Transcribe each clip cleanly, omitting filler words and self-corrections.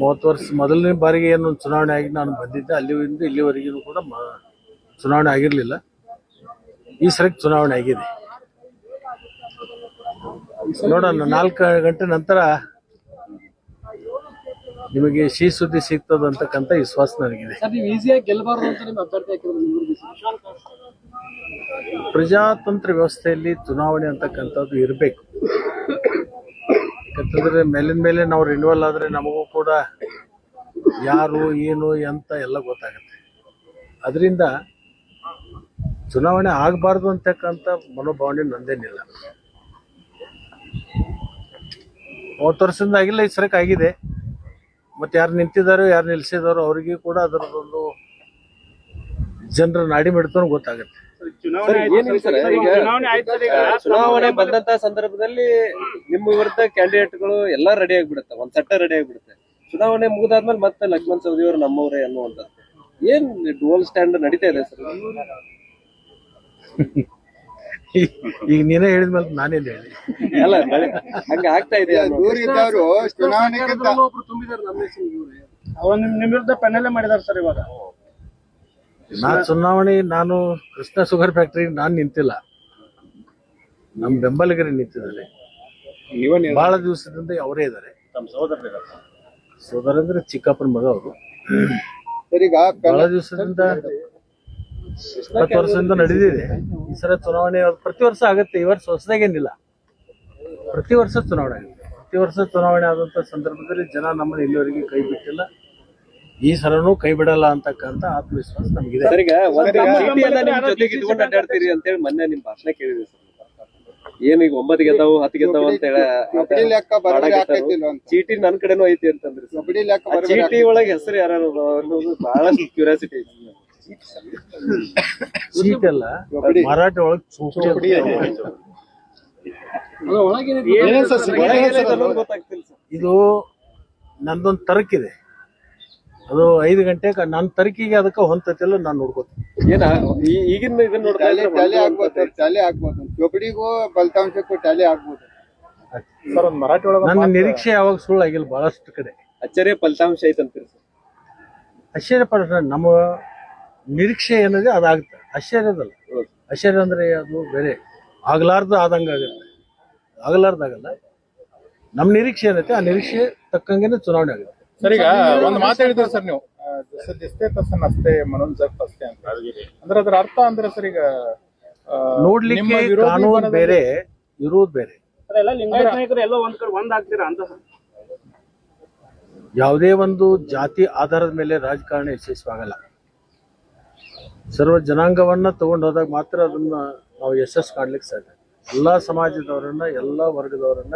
30 ವರ್ಷ ಮೊದಲನೇ ಬಾರಿಗೆ ಏನು ಚುನಾವಣೆ ಆಗಿ ನಾನು ಬಂದಿದ್ದೆ, ಅಲ್ಲಿಂದ ಇಲ್ಲಿವರೆಗೂ ಕೂಡ ಚುನಾವಣೆ ಆಗಿರಲಿಲ್ಲ. ಈ ಸರಿ ಚುನಾವಣೆ ಆಗಿದೆ. ನೋಡೋಣ, 4 ಗಂಟೆ ನಂತರ ನಿಮಗೆ ಸಿಹಿ ಸುದ್ದಿ ಸಿಗ್ತದ ಅಂತಕ್ಕಂಥ ವಿಶ್ವಾಸ ನನಗಿದೆ. ಪ್ರಜಾತಂತ್ರ ವ್ಯವಸ್ಥೆಯಲ್ಲಿ ಚುನಾವಣೆ ಅಂತಕ್ಕಂಥದ್ದು ಇರಬೇಕು. ಯಾಕಂತಂದ್ರೆ ಮೇಲಿನ ಮೇಲೆ ನಾವು ರಿನ್ಯೂವಲ್ ಆದ್ರೆ ನಮಗೂ ಕೂಡ ಯಾರು ಏನು ಅಂತ ಎಲ್ಲ ಗೊತ್ತಾಗುತ್ತೆ. ಅದರಿಂದ ಚುನಾವಣೆ ಆಗಬಾರ್ದು ಅಂತಕ್ಕಂಥ ಮನೋಭಾವನೆ ನಂದೇನಿಲ್ಲ. 30 ವರ್ಷದಿಂದ ಆಗಿಲ್ಲ, ಈ ಸರಕ್ಕೆ ಆಗಿದೆ. ಮತ್ತೆ ಯಾರು ನಿಂತಿದ್ದಾರೋ ಯಾರು ನಿಲ್ಸಿದಾರೋ ಅವರಿಗೆ ಕೂಡ ಅದರದೊಂದು ಜನರ ನಾಡಿ ಮಿಡ್ತಾನು ಗೊತ್ತಾಗುತ್ತೆ. ಚುನಾವಣೆ ಬಂದಂತ ಸಂದರ್ಭದಲ್ಲಿ ನಿಮ್ಮ ವಿರುದ್ಧ ಕ್ಯಾಂಡಿಡೇಟ್ಗಳು ಎಲ್ಲಾ ರೆಡಿ ಆಗ್ಬಿಡುತ್ತೆ, ಒಂದ್ ಸೆಟ್ ರೆಡಿ ಆಗ್ಬಿಡುತ್ತೆ. ಚುನಾವಣೆ ಮುಗಿದಾದ್ಮೇಲೆ ಮತ್ತೆ ಲಕ್ಷ್ಮಣ್ ಸವದಿ ಅವರು ನಮ್ಮವರೇ ಅನ್ನುವಂಥದ್ದು ಏನ್ ಡುವಲ್ ಸ್ಟ್ಯಾಂಡ್ ನಡೀತಾ ಇದೆ ಸರ್? ಈಗ ನೀನೇ ಹೇಳಿದ್ಮೇಲೆ ನಾನೇನ್ ಹೇಳಿ ಅಲ್ಲ, ಹಂಗ ಆಗ್ತಾ ಇದೆ. ನಿಮ್ ವಿರುದ್ಧ ಪೆನ್ನಲ್ಲೇ ಮಾಡಿದಾರೆ ಸರ್. ಇವಾಗ ನಾನು ಕೃಷ್ಣ ಶುಗರ್ ಫ್ಯಾಕ್ಟರಿ ನಾನು ನಿಂತಿಲ್ಲ, ನಮ್ಮ ಬೆಂಬಲಿಗರೇ ನಿಂತಿದ್ದಾರೆ. ಬಹಳ ದಿವಸದಿಂದ ಅವರೇ ಇದ್ದಾರೆ. ಸೋದರ ಅಂದ್ರೆ ಚಿಕ್ಕಪ್ಪನ ಮಗ ಅವರು. ಬಹಳ ದಿವಸದಿಂದ 20 ವರ್ಷದಿಂದ ನಡೆದಿದೆ. ಈ ಸಲ ಚುನಾವಣೆ ಪ್ರತಿ ವರ್ಷ ಆಗುತ್ತೆ. ಈ ವರ್ಷ ಹೊಸದಾಗೇನಿಲ್ಲ, ಪ್ರತಿ ವರ್ಷ ಚುನಾವಣೆ ಆಗುತ್ತೆ. ಪ್ರತಿ ವರ್ಷ ಚುನಾವಣೆ ಆದಂತ ಸಂದರ್ಭದಲ್ಲಿ ಜನ ನಮ್ಮನ್ನು ಇಲ್ಲಿವರೆಗೆ ಕೈ ಬಿಟ್ಟಿಲ್ಲ, ಈ ಸಲನೂ ಕೈ ಬಿಡಲ್ಲ ಅಂತಕ್ಕಂಥ ಆತ್ಮವಿಶ್ವಾಸ ನಮಗಿದೆ. ಜೊತೆಗೆ ಇಟ್ಕೊಂಡು ಅಡ್ಡಾಡ್ತೀರಿ ಅಂತೇಳಿ ಮೊನ್ನೆ ನಿಮ್ ಭಾಷಣ ಕೇಳಿದ್ವಿ ಸರ್. ಏನು ಈಗ 9 ಗೆದ್ದಾವು 10 ಗೆದ್ದಾವು ಅಂತ ಹೇಳಿ ಚೀಟಿ ನನ್ ಕಡೆನೂ ಐತಿ ಅಂತಂದ್ರಿ. ಚೀಟಿ ಒಳಗೆ ಹೆಸರು ಯಾರು ಅನ್ನೋದು ಬಹಳಷ್ಟು ಕ್ಯೂರಿಯಾಸಿಟಿ ಐತಿ. ಚೀಟಿ ಅಲ್ಲ, ಮರಾಠ ಒಳಗೆ ಇದು ನಂದೊಂದು ತರಕಿದೆ. ಅದು 5 ಗಂಟೆಗೆ ನನ್ನ ತರಕಿಗೆ ಅದಕ್ಕೆ ಹೊಂತತಿಲ್ಲ, ನಾನು ನೋಡ್ಕೋತೀನಿ. ಈಗಿನ ಇದನ್ನ ಚೊಪಡಿಗೂ ಫಲಿತಾಂಶಕ್ಕೂ ಟ್ಯಾಲಿ ಆಗ್ಬೋದು ಸರ್. ಒಂದು ಮರಾಠಿ ಒಳಗೆ ನನ್ನ ನಿರೀಕ್ಷೆ ಯಾವಾಗ ಸುಳ್ಳು ಆಗಿಲ್ಲ. ಬಹಳಷ್ಟು ಕಡೆ ಅಚ್ಚರಿಯ ಫಲಿತಾಂಶ ಐತಂತೀರಿ ಸರ್? ಆಶ್ಚರ್ಯ ಪಡ, ನಮ್ಮ ನಿರೀಕ್ಷೆ ಏನಿದೆ ಅದಾಗುತ್ತೆ. ಆಶ್ಚರ್ಯದಲ್ಲ. ಆಶ್ಚರ್ಯ ಅಂದ್ರೆ ಅದು ಬೇರೆ, ಆಗ್ಲಾರ್ದು ಆದಂಗಾಗುತ್ತೆ. ಆಗಲಾರ್ದಾಗಲ್ಲ. ನಮ್ಮ ನಿರೀಕ್ಷೆ ಏನೈತೆ ಆ ನಿರೀಕ್ಷೆ ತಕ್ಕಂಗೆನೆ ಚುನಾವಣೆ ಆಗುತ್ತೆ. ಸರ್, ಈಗ ಒಂದು ಮಾತು ಹೇಳಿದ್ರಿ ಸರ್ ನೀವು, ದಿಸ್ತೆ ತಸನ್ ಅಷ್ಟೇ ಮನೋನ್ ಜಗ್ ಅಷ್ಟೇ ಅಂತ. ಅಂದ್ರೆ ಅದರ ಅರ್ಥ ಅಂದ್ರೆ ಸರ್, ಈಗ ನೋಡ್ಲಿಕ್ಕೆ ಕಾನೂನು ಬೇರೆ, ಇರುವುದು ಬೇರೆ. ಲಿಂಗಾಯತ ನಾಯಕರು ಎಲ್ಲ ಒಂದ್ ಕಡೆ ಒಂದಾಗ್ತೀರಾ ಅಂತ ಸರ್? ಯಾವುದೇ ಒಂದು ಜಾತಿ ಆಧಾರದ ಮೇಲೆ ರಾಜಕಾರಣ ಯಶಸ್ವಾಗಲ್ಲ. ಸರ್ವ ಜನಾಂಗವನ್ನ ತಗೊಂಡು ಹೋದಾಗ ಮಾತ್ರ ಅದನ್ನ ನಾವು ಯಶಸ್ಸು ಕಾಣ್ಲಿಕ್ಕೆ ಸಾಧ್ಯ. ಎಲ್ಲಾ ಸಮಾಜದವರನ್ನ, ಎಲ್ಲಾ ವರ್ಗದವರನ್ನ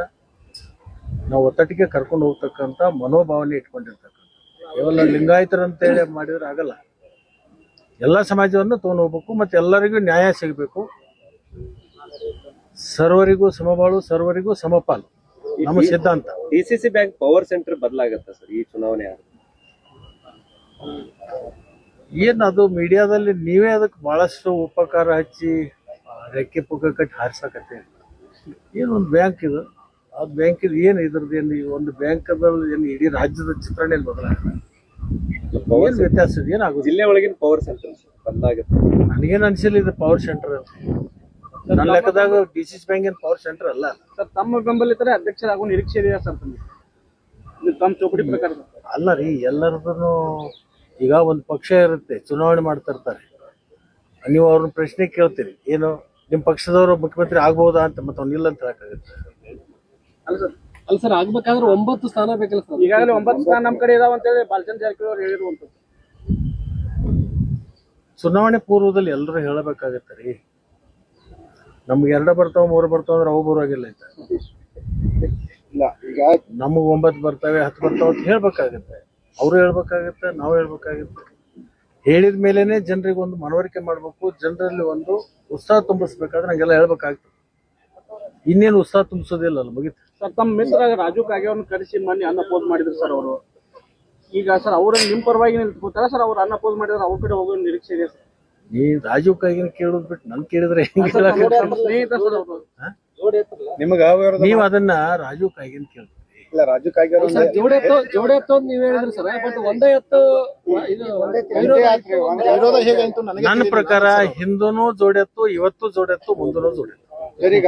ನಾವು ಒತ್ತಟ್ಟಿಗೆ ಕರ್ಕೊಂಡು ಹೋಗ್ತಕ್ಕಂಥ ಮನೋಭಾವನೆ ಇಟ್ಕೊಂಡಿರ್ತಕ್ಕಂಥ, ಕೇವಲ ಲಿಂಗಾಯತರಂತೇಳಿ ಮಾಡಿದ್ರೆ ಆಗಲ್ಲ. ಎಲ್ಲ ಸಮಾಜವನ್ನು ತಗೊಂಡು ಹೋಗ್ಬೇಕು, ಮತ್ತೆ ಎಲ್ಲರಿಗೂ ನ್ಯಾಯ ಸಿಗಬೇಕು. ಸರ್ವರಿಗೂ ಸಮಬಾಳು, ಸರ್ವರಿಗೂ ಸಮಪಾಲು ನಮ್ಮ ಸಿದ್ಧಾಂತ. ಡಿಸಿಸಿ ಬ್ಯಾಂಕ್ ಪವರ್ ಸೆಂಟರ್ ಬದಲಾಗತ್ತ ಸರ್ ಈ ಚುನಾವಣೆ? ಏನ್ ಅದು ಮೀಡಿಯಾದಲ್ಲಿ ನೀವೇ ಅದಕ್ಕೆ ಬಹಳಷ್ಟು ಉಪಕಾರ ಹಚ್ಚಿ ರೆಕ್ಕೆ ಪುಕ್ಕ ಕಟ್ಟಿ ಹಾರಿಸಕತ್ತೆ. ಏನೊಂದು ಬ್ಯಾಂಕ್ ಇದು, ಆ ಬ್ಯಾಂಕ್ ಇದು ಏನು ಇದ್ರದ್ದು ಏನು ಒಂದು ಬ್ಯಾಂಕದಲ್ಲಿ ಏನು ಇಡೀ ರಾಜ್ಯದ ಚಿತ್ರಣ ಏನು ಬದಲಾಗಲ್ಲ. ಏನು ವ್ಯತ್ಯಾಸ ಇದೆ? ಏನಾಗುತ್ತೆ? ಜಿಲ್ಲೆ ಒಳಗಿನ ಪವರ್ ಸೆಂಟರ್ ಬದಲಾಗುತ್ತೆ. ನನಗೇನು ಅನ್ಸಿಲ್ಲ ಇದು ಪವರ್ ಸೆಂಟರ್ ಅಂತ. ನನ್ನ ಲೆಕ್ಕದಾಗ ಡಿಸಿಸಿ ಬ್ಯಾಂಕ್ ಏನು ಪವರ್ ಸೆಂಟರ್ ಅಲ್ಲ ಸರ್. ತಮ್ಮ ಬೆಂಬಲಿತರೆ ಅಧ್ಯಕ್ಷರಾಗುವ ನಿರೀಕ್ಷೆ ಇದೆಯಾ ಸರ್ ತಮ್ಮ ಚೌಕಡಿ ಪ್ರಕಾರ? ಅಲ್ಲ ರೀ, ಎಲ್ಲರದೂ ಈಗ ಒಂದು ಪಕ್ಷ ಇರುತ್ತೆ, ಚುನಾವಣೆ ಮಾಡ್ತಾ ಇರ್ತಾರೆ. ನೀವು ಅವ್ರನ್ನ ಪ್ರಶ್ನೆ ಕೇಳ್ತೀರಿ, ಏನು ನಿಮ್ಮ ಪಕ್ಷದವರು ಮುಖ್ಯಮಂತ್ರಿ ಆಗ್ಬಹುದಾ ಅಂತ, ಮತ್ತೆ ಅವ್ನಿಲ್ಲ ಅಂತ ಹೇಳಕ್ಕಾಗುತ್ತೆ? ಅಲ್ಲ ಸರ್, ಆಗ್ಬೇಕಾದ್ರೆ 9 ಸ್ಥಾನ ಬೇಕಲ್ಲ ಸರ್? ಈಗಾಗಲೇ 9 ಸ್ಥಾನ ನಮ್ಮ ಕಡೆ ಇದಾವ ಅಂತ ಹೇಳಿ ಬಾಲಚಂದ್ರ ಜಾರಕಿಹೊಳಿ ಅವರು ಹೇಳಿರುವಂತದ್ದು. ಚುನಾವಣೆ ಪೂರ್ವದಲ್ಲಿ ಎಲ್ಲರೂ ಹೇಳಬೇಕಾಗತ್ತೆ ರೀ. ನಮ್ಗೆ 2 ಬರ್ತಾವ 3 ಬರ್ತಾವ ಅಂದ್ರೆ ಅವು ಬರುವಾಗಿಲ್ಲ ಆಯ್ತಾ? ನಮಗ್ 9 ಬರ್ತವೆ 10 ಬರ್ತಾವ ಅಂತ ಹೇಳ್ಬೇಕಾಗತ್ತೆ. ಅವರು ಹೇಳ್ಬೇಕಾಗತ್ತೆ, ನಾವು ಹೇಳ್ಬೇಕಾಗತ್ತೆ. ಹೇಳಿದ ಮೇಲೆನೆ ಜನರಿಗೆ ಒಂದು ಮನವರಿಕೆ ಮಾಡ್ಬೇಕು, ಜನರಲ್ಲಿ ಒಂದು ಉತ್ಸಾಹ ತುಂಬಿಸ್ಬೇಕಾದ್ರೆ ನಂಗೆಲ್ಲ ಹೇಳ್ಬೇಕಾಗ್ತದೆ. ಇನ್ನೇನು ಉತ್ಸಾಹ ತುಂಬಿಸೋದಿಲ್ಲ ಅಲ್ಲ, ಮುಗಿತು. ಸರ್, ತಮ್ಮ ಮಿತ್ರ ರಾಜು ಕಾಗೆ ಅವ್ರನ್ನ ಕರೆಸಿ ಮೊನ್ನೆ ಅನ್ನ ಪೋಸ್ ಮಾಡಿದ್ರು ಸರ್ ಅವರು. ಈಗ ಸರ್ ಅವ್ರನ್ನ ನಿಮ್ ಪರವಾಗಿ ನಿಂತ್ಕೋತಾರ ಸರ್? ಅವ್ರು ಅನ್ನ ಪೋಸ್ ಮಾಡಿದ್ರೆ ಅವ್ರ ಕಡೆ ಹೋಗೋ ನಿರೀಕ್ಷೆ ಇದೆ ಸರ್? ನೀ ರಾಜು ಕಾಗಿನ ಕೇಳೋದ್ ಬಿಟ್ಟು ನನ್ ಕೇಳಿದ್ರೆ ಸ್ನೇಹಿತ ಸರ್ ಅವರು. ನೀವ್ ಅದನ್ನ ರಾಜು ಕಾಗಿನ ಕೇಳ್ತೀರಿ. ರಾಜು ಕಾಗೇರಿ ಸರ್ ಜೋಡಿ ಎತ್ತು ಅಂತ ನೀವ್ ಹೇಳಿದ್ರಿ ಸರ್, ಬಟ್ ಒಂದೇ ಎತ್ತು ಇದು ವಿರೋಧ ಹೇಗಾಯ್ತು ನನಗೆ ನನ್ನ ಪ್ರಕಾರ ಹಿಂದೂನು ಜೋಡೆತ್ತು, ಇವತ್ತು ಜೋಡೆತ್ತು, ಮುಂದೂನು ಜೋಡೆತ್ತು. ಸರಿಗ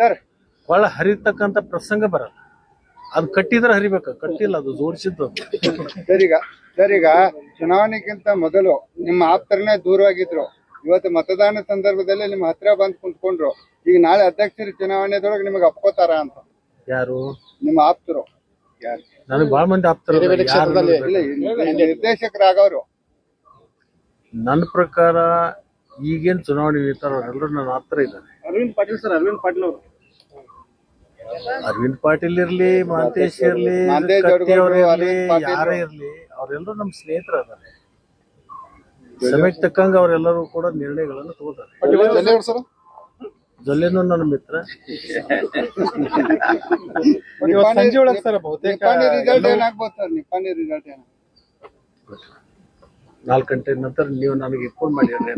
ಸರ್ ಒಳ ಹರಿತಕ್ಕಂತ ಪ್ರಸಂಗ ಬರಲ್ಲ. ಅದು ಕಟ್ಟಿದ್ರೆ ಹರಿಬೇಕ, ಕಟ್ಟಿಲ್ಲ, ಅದು ಜೋಡಿಸಿದ್ದು. ಸರಿಗ ಚುನಾವಣೆಗಿಂತ ಮೊದಲು ನಿಮ್ಮ ಆಪ್ತರನ್ನೇ ದೂರವಾಗಿದ್ರು, ಇವತ್ತು ಮತದಾನ ಸಂದರ್ಭದಲ್ಲಿ ನಿಮ್ಮ ಹತ್ರ ಬಂದು ಕುಂತ್ಕೊಂಡ್ರು. ಈಗ ನಾಳೆ ಅಧ್ಯಕ್ಷರ ಚುನಾವಣೆದೊಳಗೆ ನಿಮಗೆ ಅಪ್ಕೋತಾರ ಅಂತ ಯಾರು ನಿಮ್ಮ ಆಪ್ತರು? ನನಗೆ ಬಾಳ ಮಂದಿ ಆಪ್ತರ. ನಿರ್ದೇಶಕರಾಗವ್ರು. ನನ್ನ ಪ್ರಕಾರ ಈಗೇನ್ ಚುನಾವಣೆ ನಿಂತಾರ ಅವರೆಲ್ಲರೂ ನನ್ನ ಹತ್ರ ಇದ್ದಾರೆ. ಅರವಿಂದ್ ಪಾಟೀಲ್ ಸರ್, ಅರವಿಂದ್ ಪಾಟೀಲ್ ಅವರು, ಅರವಿಂದ್ ಪಾಟೀಲ್ ಇರ್ಲಿ, ಮಹಂತೇಶ್ ಇರ್ಲಿ, ಮಹಂತೇಶ್ ಕತ್ತಿ ಅವ್ರು ಇರ್ಲಿ, ಅರವಿಂದ್ ಪಾಟೀಲ್ ಯಾರೇ ಇರ್ಲಿ, ಅವರೆಲ್ಲರೂ ನಮ್ಮ ಸ್ನೇಹಿತರು ಅದಾರೆ. ಸಮಯಕ್ಕೆ ತಕ್ಕಂಗ ಅವರೆಲ್ಲರೂ ಕೂಡ ನಿರ್ಣಯಗಳನ್ನು ತಗೋತಾರೆ. ಜೊಲ್ಲೆನೂ ನನ್ನ ಮಿತ್ರ. ಸಂಜೆ ಒಳಗೆ ಸರ್ ಬಹುತೇಕ ರಿಸಲ್ಟ್ ಏನಾಗ್ಬೋದು ಸರ್? ನಿಪ್ಪಾಣಿ ರಿಸಲ್ಟ್ ಏನ 4 ಗಂಟೆ ನಂತರ ನೀವು ನನಗೆ ಫೋನ್ ಮಾಡಿರ್ರಿ.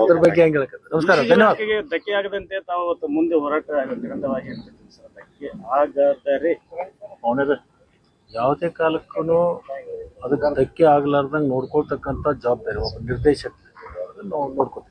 ಅದ್ರ ಬಗ್ಗೆ ಹೆಂಗ್ ಹೇಳಕತ್ತ. ನಮಸ್ಕಾರ, ಧನ್ಯವಾದ. ಧಕ್ಕೆ ಆಗದಂತೆ ತಾವು ಅವತ್ತು ಮುಂದೆ ಹೋರಾಟ ನಿರಂತರವಾಗಿ ಹೇಳ್ತಿದ್ವಿ ಸರ್. ಧಕ್ಕೆ ಆಗದರೆ ಯಾವುದೇ ಕಾಲಕ್ಕೂ ಅದಕ್ಕೆ ಧಕ್ಕೆ ಆಗ್ಲಾರ್ದಂಗೆ ನೋಡ್ಕೊಳ್ತಕ್ಕಂಥ ಜವಾಬ್ದಾರಿ ಒಬ್ಬ ನಿರ್ದೇಶಕ ನಾವು ನೋಡ್ಕೊತೀವಿ.